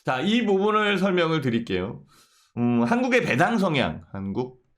자, 이 부분을 설명을 드릴게요. 한국의 배당 성향,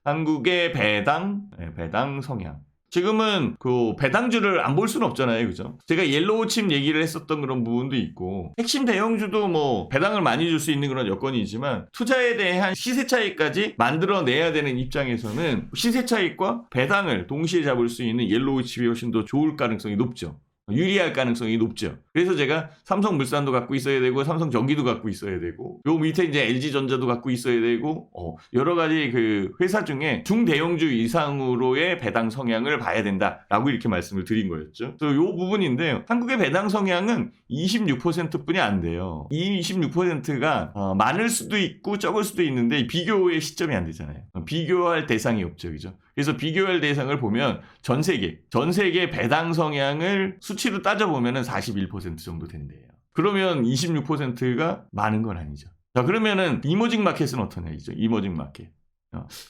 한국의 배당 성향. 지금은 그 배당주를 안 볼 수는 없잖아요, 그죠? 제가 옐로우 칩 얘기를 했었던 그런 부분도 있고, 핵심 대형주도 뭐 배당을 많이 줄 수 있는 그런 여건이지만, 투자에 대한 시세 차익까지 만들어내야 되는 입장에서는 시세 차익과 배당을 동시에 잡을 수 있는 옐로우 칩이 훨씬 더 좋을 가능성이 높죠. 유리할 가능성이 높죠. 그래서 제가 삼성물산도 갖고 있어야 되고 삼성전기도 갖고 있어야 되고 요 밑에 이제 LG전자도 갖고 있어야 되고 여러 가지 그 회사 중에 중대형주 이상으로의 배당 성향을 봐야 된다라고 이렇게 말씀을 드린 거였죠. 그래서 요 부분인데요. 한국의 배당 성향은 26%뿐이 안 돼요. 이 26%가 많을 수도 있고 적을 수도 있는데 비교의 시점이 안 되잖아요. 비교할 대상이 없죠. 그죠? 그래서 비교할 대상을 보면 전 세계 배당 성향을 수치로 따져보면 41% 정도 된대요. 그러면 26%가 많은 건 아니죠. 자, 그러면은 이머징 마켓은 어떠냐 이죠. 이머징 마켓.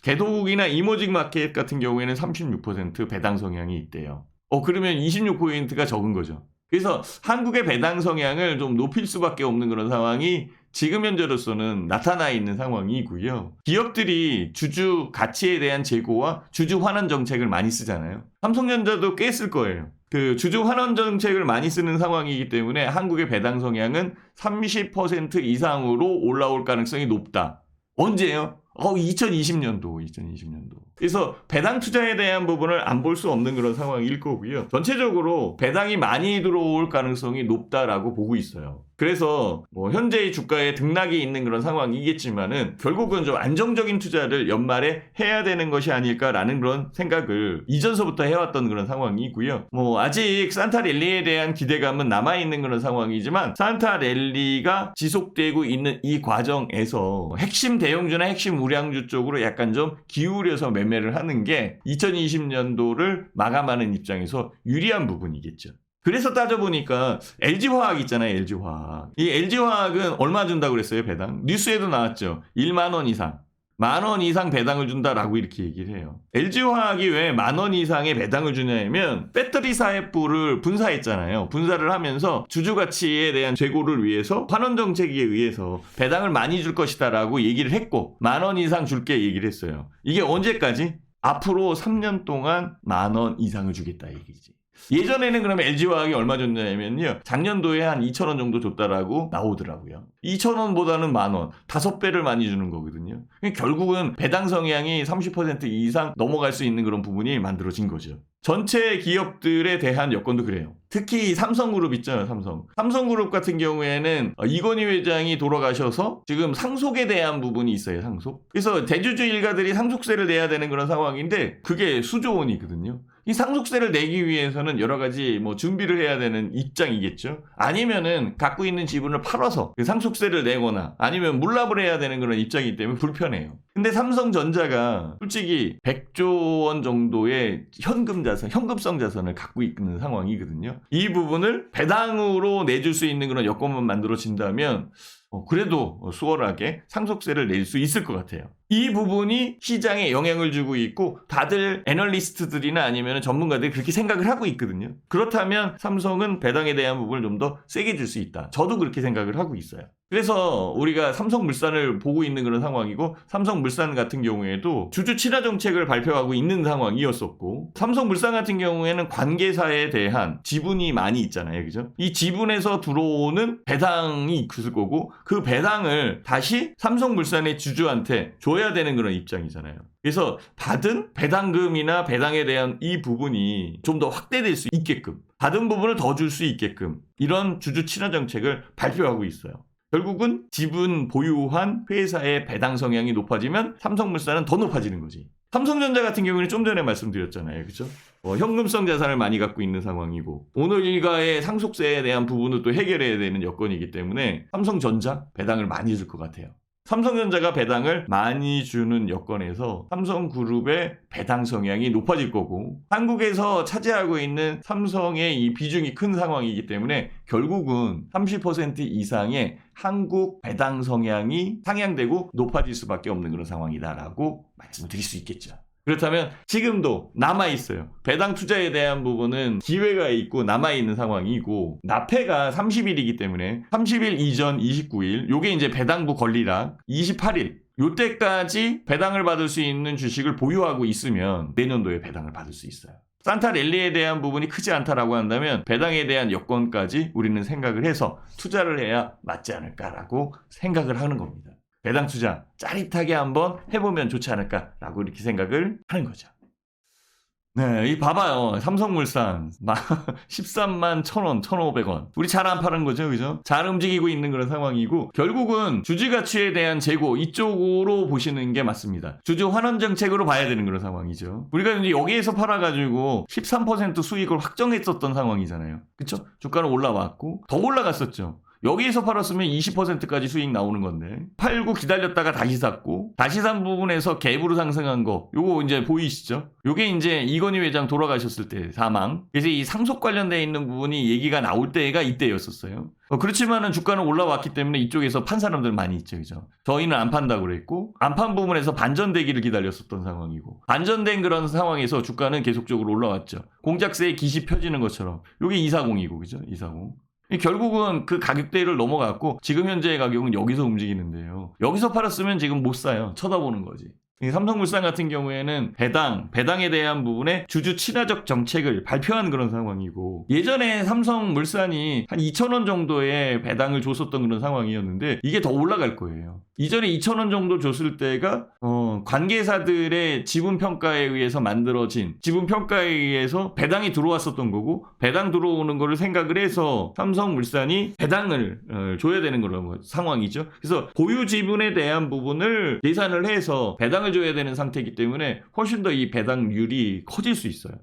개도국이나 이머징 마켓 같은 경우에는 36% 배당 성향이 있대요. 그러면 26%가 적은 거죠. 그래서 한국의 배당 성향을 좀 높일 수밖에 없는 그런 상황이 지금 현재로서는 나타나 있는 상황이고요. 기업들이 주주 가치에 대한 재고와 주주 환원 정책을 많이 쓰잖아요. 삼성전자도 꽤 쓸 거예요. 그 주주 환원 정책을 많이 쓰는 상황이기 때문에 한국의 배당 성향은 30% 이상으로 올라올 가능성이 높다. 언제요? 2020년도. 그래서 배당 투자에 대한 부분을 안 볼 수 없는 그런 상황일 거고요. 전체적으로 배당이 많이 들어올 가능성이 높다라고 보고 있어요. 그래서 뭐 현재의 주가에 등락이 있는 그런 상황이겠지만은 결국은 좀 안정적인 투자를 연말에 해야 되는 것이 아닐까라는 그런 생각을 이전서부터 해왔던 그런 상황이고요. 뭐 아직 산타 랠리에 대한 기대감은 남아있는 그런 상황이지만 산타 랠리가 지속되고 있는 이 과정에서 핵심 대형주나 핵심 우량주 쪽으로 약간 좀 기울여서 매매를 하는 게 2020년도를 마감하는 입장에서 유리한 부분이겠죠. 그래서 따져보니까 LG화학 있잖아요. LG화학. 이 LG화학은 얼마 준다고 그랬어요? 배당. 뉴스에도 나왔죠. 1만 원 이상. 10,000원 이상 배당을 준다라고 이렇게 얘기를 해요. LG화학이 왜 10,000원 이상의 배당을 주냐면 배터리 사업부를 분사했잖아요. 분사를 하면서 주주가치에 대한 재고를 위해서 환원 정책에 의해서 배당을 많이 줄 것이다라고 얘기를 했고 10,000원 이상 줄게 얘기를 했어요. 이게 언제까지? 앞으로 3년 동안 10,000원 이상을 주겠다 얘기지. 예전에는 그러면 LG화학이 얼마 줬냐면요. 작년도에 한 2,000원 정도 줬다라고 나오더라고요. 2,000원보다는 10,000원. 5배를 많이 주는 거거든요. 결국은 배당 성향이 30% 이상 넘어갈 수 있는 그런 부분이 만들어진 거죠. 전체 기업들에 대한 여건도 그래요. 특히 삼성그룹 있잖아요. 삼성그룹 같은 경우에는 이건희 회장이 돌아가셔서 지금 상속에 대한 부분이 있어요. 상속. 그래서 대주주 일가들이 상속세를 내야 되는 그런 상황인데 그게 수조 원이거든요. 이 상속세를 내기 위해서는 여러 가지 뭐 준비를 해야 되는 입장이겠죠. 아니면은 갖고 있는 지분을 팔아서 그 상속세를 내거나 아니면 물납을 해야 되는 그런 입장이기 때문에 불편해요. 근데 삼성전자가 솔직히 100조 원 정도의 현금성 자산을 갖고 있는 상황이거든요. 이 부분을 배당으로 내줄 수 있는 그런 여건만 만들어진다면 그래도 수월하게 상속세를 낼 수 있을 것 같아요. 이 부분이 시장에 영향을 주고 있고 다들 애널리스트들이나 아니면 전문가들이 그렇게 생각을 하고 있거든요. 그렇다면 삼성은 배당에 대한 부분을 좀 더 세게 줄 수 있다. 저도 그렇게 생각을 하고 있어요. 그래서 우리가 삼성물산을 보고 있는 그런 상황이고 삼성물산 같은 경우에도 주주 친화 정책을 발표하고 있는 상황이었었고 삼성물산 같은 경우에는 관계사에 대한 지분이 많이 있잖아요. 그죠? 이 지분에서 들어오는 배당이 있을 거고 그 배당을 다시 삼성물산의 주주한테 줘야 되는 그런 입장이잖아요. 그래서 받은 배당금이나 배당에 대한 이 부분이 좀 더 확대될 수 있게끔 받은 부분을 더 줄 수 있게끔 이런 주주 친화 정책을 발표하고 있어요. 결국은 지분 보유한 회사의 배당 성향이 높아지면 삼성물산은 더 높아지는 거지. 삼성전자 같은 경우는 좀 전에 말씀드렸잖아요. 그죠? 현금성 자산을 많이 갖고 있는 상황이고 오늘 일가의 상속세에 대한 부분을 또 해결해야 되는 여건이기 때문에 삼성전자 배당을 많이 줄 것 같아요. 삼성전자가 배당을 많이 주는 여건에서 삼성그룹의 배당 성향이 높아질 거고 한국에서 차지하고 있는 삼성의 이 비중이 큰 상황이기 때문에 결국은 30% 이상의 한국 배당 성향이 상향되고 높아질 수밖에 없는 그런 상황이다라고 말씀드릴 수 있겠죠. 그렇다면 지금도 남아있어요. 배당 투자에 대한 부분은 기회가 있고 남아있는 상황이고 납회가 30일이기 때문에 30일 이전 29일 요게 이제 배당부 권리락 28일 요때까지 배당을 받을 수 있는 주식을 보유하고 있으면 내년도에 배당을 받을 수 있어요. 산타 랠리에 대한 부분이 크지 않다라고 한다면 배당에 대한 여건까지 우리는 생각을 해서 투자를 해야 맞지 않을까라고 생각을 하는 겁니다. 배당 투자 짜릿하게 한번 해보면 좋지 않을까라고 이렇게 생각을 하는 거죠. 네, 이 봐봐요. 삼성물산 13만 1,000원, 1,500원. 우리 잘 안 파는 거죠, 그죠? 잘 움직이고 있는 그런 상황이고 결국은 주주 가치에 대한 재고 이쪽으로 보시는 게 맞습니다. 주주 환원 정책으로 봐야 되는 그런 상황이죠. 우리가 이제 여기에서 팔아가지고 13% 수익을 확정했었던 상황이잖아요. 그쵸? 주가는 올라왔고 더 올라갔었죠. 여기에서 팔았으면 20%까지 수익 나오는 건데 팔고 기다렸다가 다시 샀고 다시 산 부분에서 갭으로 상승한 거 요거 이제 보이시죠? 요게 이제 이건희 회장 돌아가셨을 때 사망. 그래서 이 상속 관련돼 있는 부분이 얘기가 나올 때가 이때였었어요. 그렇지만은 주가는 올라왔기 때문에 이쪽에서 판 사람들 많이 있죠, 그죠? 저희는 안 판다고 그랬고 안 판 부분에서 반전되기를 기다렸었던 상황이고 반전된 그런 상황에서 주가는 계속적으로 올라왔죠. 공작새의 기시 펴지는 것처럼 요게 240이고 그죠? 240. 결국은 그 가격대를 넘어갔고 지금 현재의 가격은 여기서 움직이는데요. 여기서 팔았으면 지금 못 사요. 쳐다보는 거지. 삼성물산 같은 경우에는 배당에 대한 부분에 주주 친화적 정책을 발표한 그런 상황이고 예전에 삼성물산이 한 2,000원 정도의 배당을 줬었던 그런 상황이었는데 이게 더 올라갈 거예요. 이전에 2,000원 정도 줬을 때가 관계사들의 지분평가에 의해서 만들어진 지분평가에 의해서 배당이 들어왔었던 거고 배당 들어오는 거를 생각을 해서 삼성물산이 배당을 줘야 되는 그런 상황이죠. 그래서 보유 지분에 대한 부분을 계산을 해서 배당을 줘야 되는 상태이기 때문에 훨씬 더 이 배당률이 커질 수 있어요.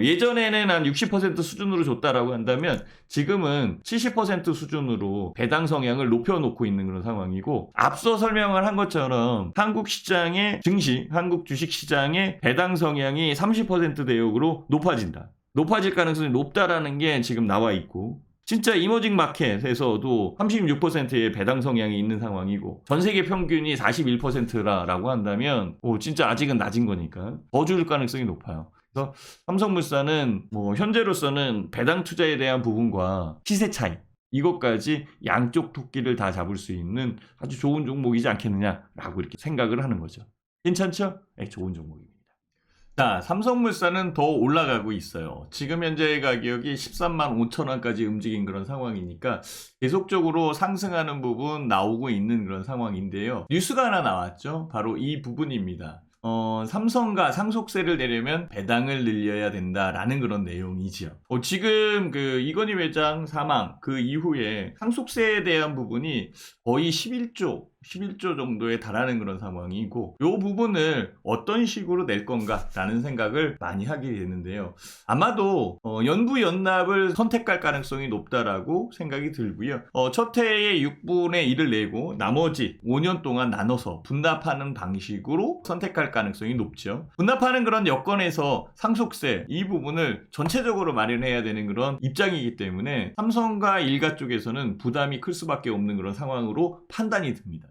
예전에는 한 60% 수준으로 줬다라고 한다면 지금은 70% 수준으로 배당 성향을 높여놓고 있는 그런 상황이고 앞서 설명을 한 것처럼 한국 시장의 증시, 한국 주식시장의 배당 성향이 30% 대역으로 높아진다. 높아질 가능성이 높다라는 게 지금 나와 있고 진짜 이머징 마켓에서도 36%의 배당 성향이 있는 상황이고 전 세계 평균이 41%라고 한다면 진짜 아직은 낮은 거니까 더 줄 가능성이 높아요. 그래서 삼성물산은 현재로서는 배당 투자에 대한 부분과 시세 차이 이것까지 양쪽 토끼를 다 잡을 수 있는 아주 좋은 종목이지 않겠느냐라고 이렇게 생각을 하는 거죠. 괜찮죠? 네, 좋은 종목입니다. 자, 삼성물산은 더 올라가고 있어요. 지금 현재의 가격이 13만 5천원까지 움직인 그런 상황이니까 계속적으로 상승하는 부분 나오고 있는 그런 상황인데요. 뉴스가 하나 나왔죠. 바로 이 부분입니다. 삼성과 상속세를 내려면 배당을 늘려야 된다라는 그런 내용이지요. 지금 이건희 회장 사망 그 이후에 상속세에 대한 부분이 거의 11조 정도에 달하는 그런 상황이고 이 부분을 어떤 식으로 낼 건가라는 생각을 많이 하게 되는데요. 아마도 연부연납을 선택할 가능성이 높다라고 생각이 들고요. 첫 해에 6분의 1을 내고 나머지 5년 동안 나눠서 분납하는 방식으로 선택할 가능성이 높죠. 분납하는 그런 여건에서 상속세 이 부분을 전체적으로 마련해야 되는 그런 입장이기 때문에 삼성과 일가 쪽에서는 부담이 클 수밖에 없는 그런 상황으로 판단이 듭니다.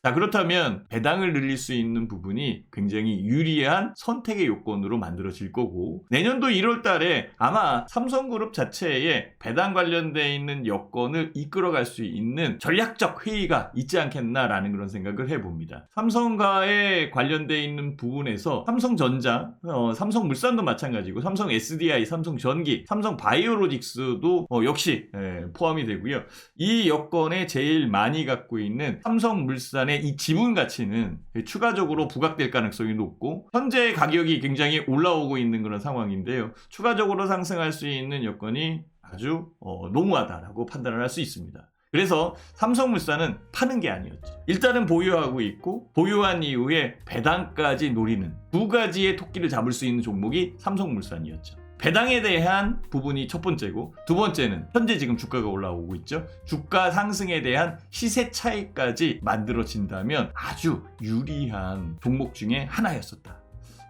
자, 그렇다면 배당을 늘릴 수 있는 부분이 굉장히 유리한 선택의 요건으로 만들어질 거고 내년도 1월 달에 아마 삼성그룹 자체에 배당 관련되어 있는 여건을 이끌어갈 수 있는 전략적 회의가 있지 않겠나라는 그런 생각을 해봅니다. 삼성과의 관련되어 있는 부분에서 삼성전자, 삼성물산도 마찬가지고 삼성 SDI, 삼성전기, 삼성바이오로직스도 역시 포함이 되고요. 이 여건에 제일 많이 갖고 있는 삼성물산의 이 지분 가치는 추가적으로 부각될 가능성이 높고 현재 가격이 굉장히 올라오고 있는 그런 상황인데요. 추가적으로 상승할 수 있는 여건이 아주 농후하다라고 판단을 할 수 있습니다. 그래서 삼성물산은 파는 게 아니었죠. 일단은 보유하고 있고 보유한 이후에 배당까지 노리는 두 가지의 토끼를 잡을 수 있는 종목이 삼성물산이었죠. 배당에 대한 부분이 첫 번째고 두 번째는 현재 지금 주가가 올라오고 있죠. 주가 상승에 대한 시세 차이까지 만들어진다면 아주 유리한 종목 중에 하나였었다.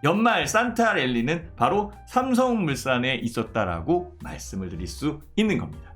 연말 산타 랠리는 바로 삼성물산에 있었다라고 말씀을 드릴 수 있는 겁니다.